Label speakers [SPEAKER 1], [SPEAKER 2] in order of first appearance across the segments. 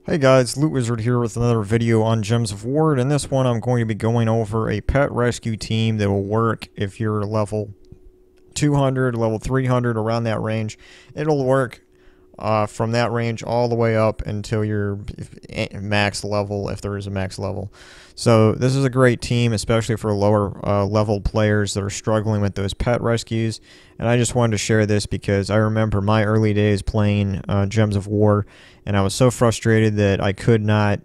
[SPEAKER 1] Hey guys, Loot Wizard here with another video on Gems of War. In this one I'm going to be going over a pet rescue team that will work if you're level 200, level 300, around that range. It'll work from that range all the way up until your max level, if there is a max level. So this is a great team, especially for lower level players that are struggling with those pet rescues. And I just wanted to share this because I remember my early days playing Gems of War, and I was so frustrated that I could not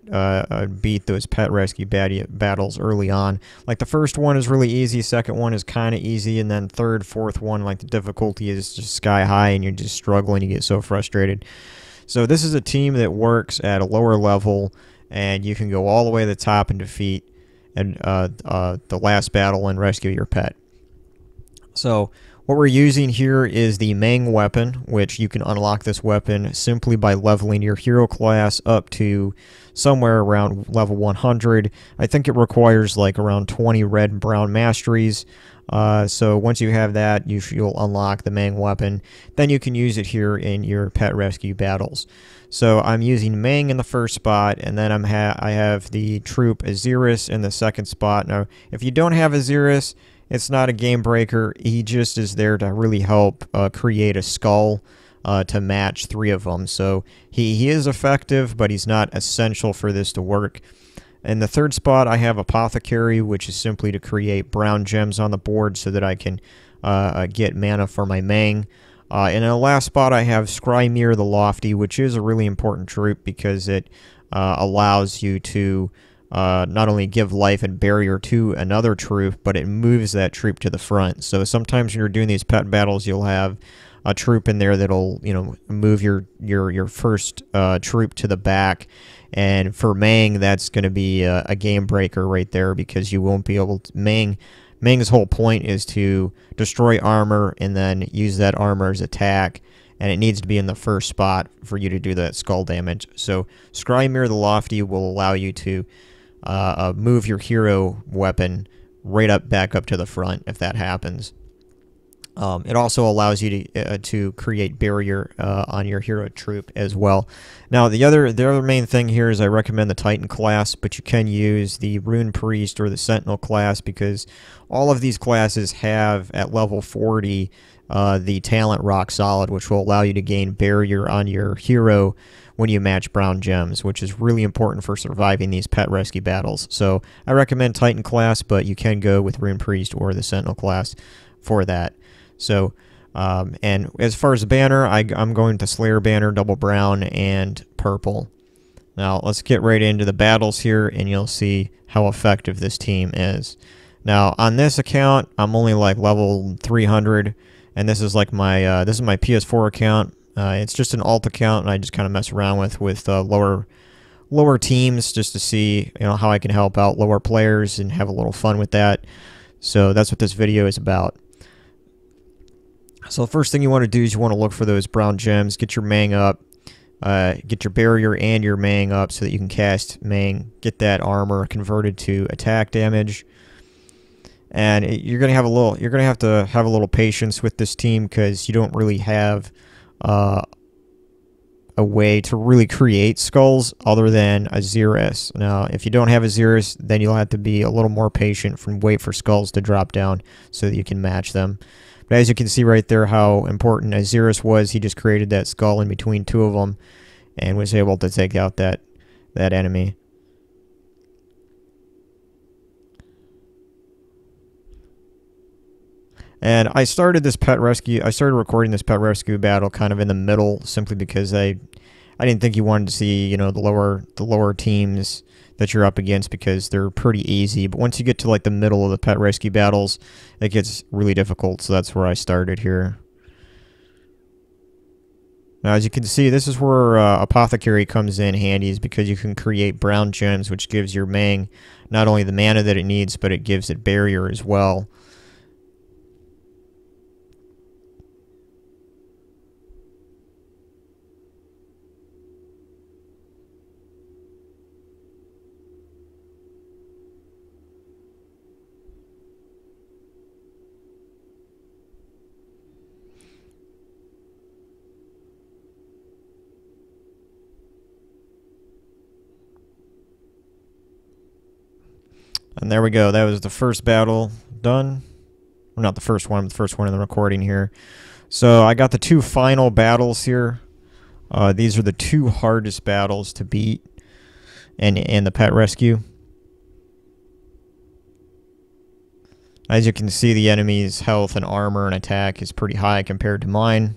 [SPEAKER 1] beat those pet rescue battles early on. Like the first one is really easy, second one is kind of easy, and then third, fourth one, like the difficulty is just sky high, and you're just struggling. You get so frustrated. So this is a team that works at a lower level, and you can go all the way to the top and defeat the last battle and rescue your pet. So what we're using here is the Mang weapon, which you can unlock this weapon simply by leveling your hero class up to somewhere around level 100. I think it requires like around 20 red and brown masteries. So once you have that, you'll unlock the Mang weapon. Then you can use it here in your pet rescue battles. So I'm using Mang in the first spot, and then I have the troop Aziris in the second spot. Now, if you don't have Aziris, it's not a game breaker. He just is there to really help create a skull to match three of them. So he is effective, but he's not essential for this to work. In the third spot, I have Apothecary, which is simply to create brown gems on the board so that I can get mana for my Mang. And in the last spot, I have Skrymir the Lofty, which is a really important troop because it allows you to not only give life and barrier to another troop, but it moves that troop to the front. So sometimes when you're doing these pet battles, you'll have a troop in there that'll, move your first troop to the back. And for Mang, that's going to be a game breaker right there because you won't be able to... Mang's whole point is to destroy armor and then use that armor as attack, and it needs to be in the first spot for you to do that skull damage. So Skrymir the Lofty will allow you to move your hero weapon right back up to the front if that happens. It also allows you to create barrier on your hero troop as well. Now the other main thing here is I recommend the Titan class, but you can use the Rune Priest or the Sentinel class because all of these classes have at level 40 the talent Rock Solid, which will allow you to gain barrier on your hero when you match brown gems, which is really important for surviving these pet rescue battles. So I recommend Titan class, but you can go with Rune Priest or the Sentinel class for that. So, and as far as the banner, I'm going to Slayer banner, double brown, and purple. Now, let's get right into the battles here, and you'll see how effective this team is. Now, on this account, I'm only like level 300, and this is like my PS4 account. It's just an alt account, and I just kind of mess around with lower teams just to see how I can help out lower players and have a little fun with that. So that's what this video is about. So the first thing you want to do is you want to look for those brown gems, get your Mang up, get your barrier and your Mang up so that you can cast Mang, get that armor converted to attack damage. And you're gonna have to have a little patience with this team because you don't really have a way to really create skulls other than Aziris. Now, if you don't have Aziris, then you'll have to be a little more patient and wait for skulls to drop down so that you can match them. But as you can see right there how important Aziris was, he just created that skull in between two of them and was able to take out that enemy. And I started recording this pet rescue battle kind of in the middle simply because I didn't think you wanted to see, the lower teams that you're up against because they're pretty easy. But once you get to like the middle of the pet rescue battles, it gets really difficult. So that's where I started here. Now, as you can see, this is where Apothecary comes in handy, is because you can create brown gems, which gives your Mang not only the mana that it needs, but it gives it barrier as well. And there we go. That was the first battle done. Well, not the first one, but the first one in the recording here. So I got the 2 final battles here. These are the 2 hardest battles to beat in the pet rescue. As you can see, the enemy's health and armor and attack is pretty high compared to mine.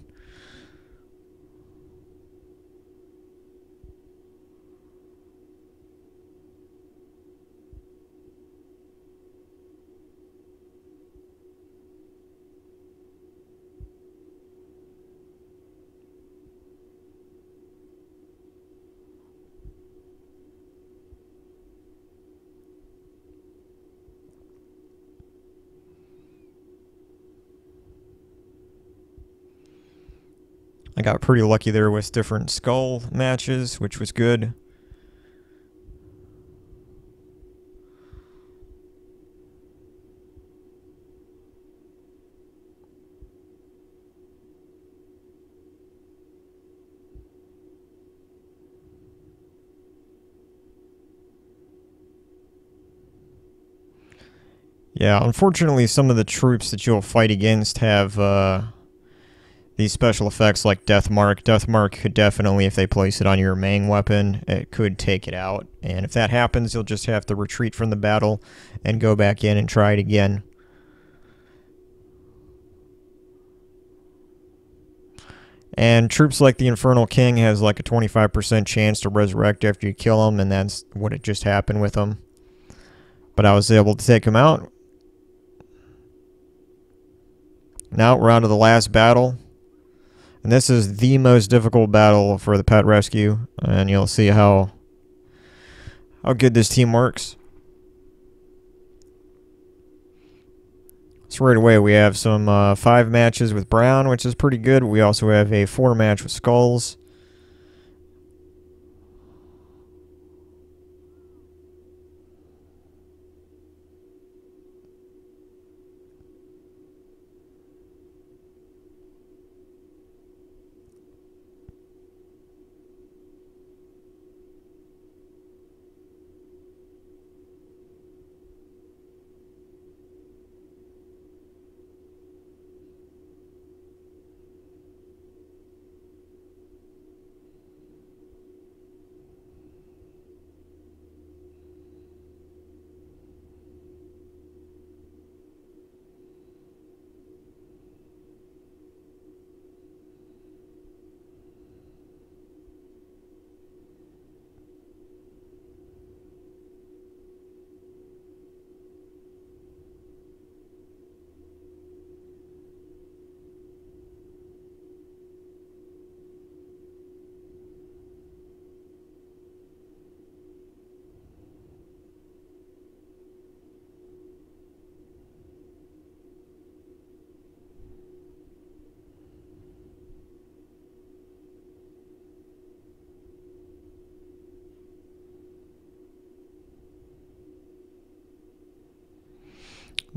[SPEAKER 1] I got pretty lucky there with different skull matches, which was good. Yeah, unfortunately, some of the troops that you'll fight against have these special effects like Death Mark. Death Mark could definitely, if they place it on your Mang weapon, it could take it out. And if that happens, you'll just have to retreat from the battle and go back in and try it again. And troops like the Infernal King has like a 25% chance to resurrect after you kill him, and that's what it just happened with him. But I was able to take him out. Now we're on to the last battle. And this is the most difficult battle for the pet rescue. And you'll see how good this team works. So right away we have some 5 matches with Brown, which is pretty good. We also have a 4 match with Skulls.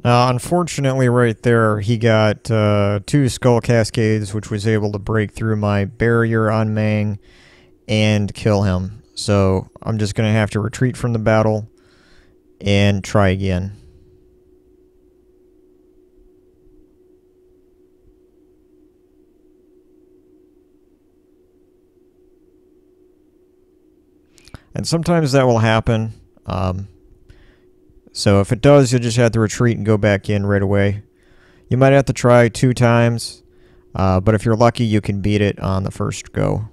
[SPEAKER 1] Unfortunately, right there, he got 2 Skull Cascades, which was able to break through my barrier on Mang and kill him. So I'm just going to have to retreat from the battle and try again. And sometimes that will happen. So if it does, you'll just have to retreat and go back in right away. You might have to try 2 times, but if you're lucky, you can beat it on the first go.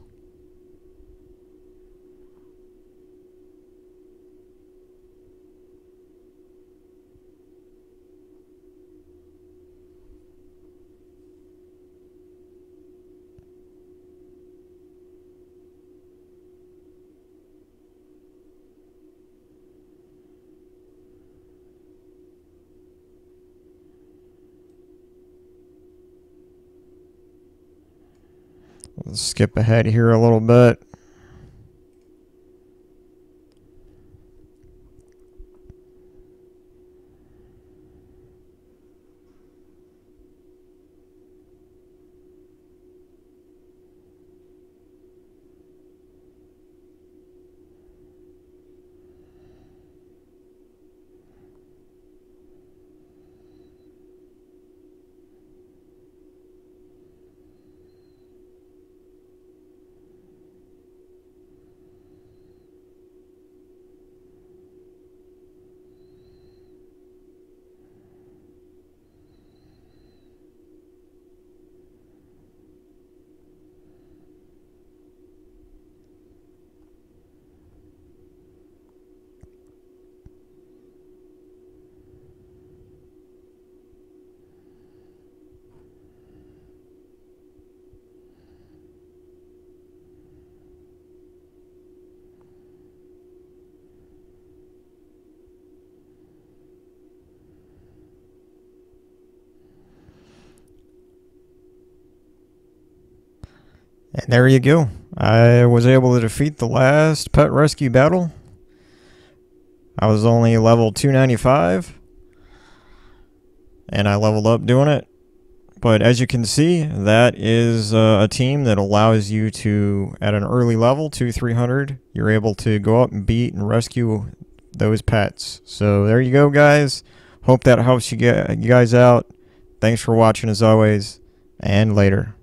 [SPEAKER 1] Let's skip ahead here a little bit. And there you go. I was able to defeat the last pet rescue battle. I was only level 295. And I leveled up doing it. But as you can see, that is a team that allows you to, at an early level, 2-300, you're able to go up and beat and rescue those pets. So there you go, guys. Hope that helps you guys out. Thanks for watching as always, and later.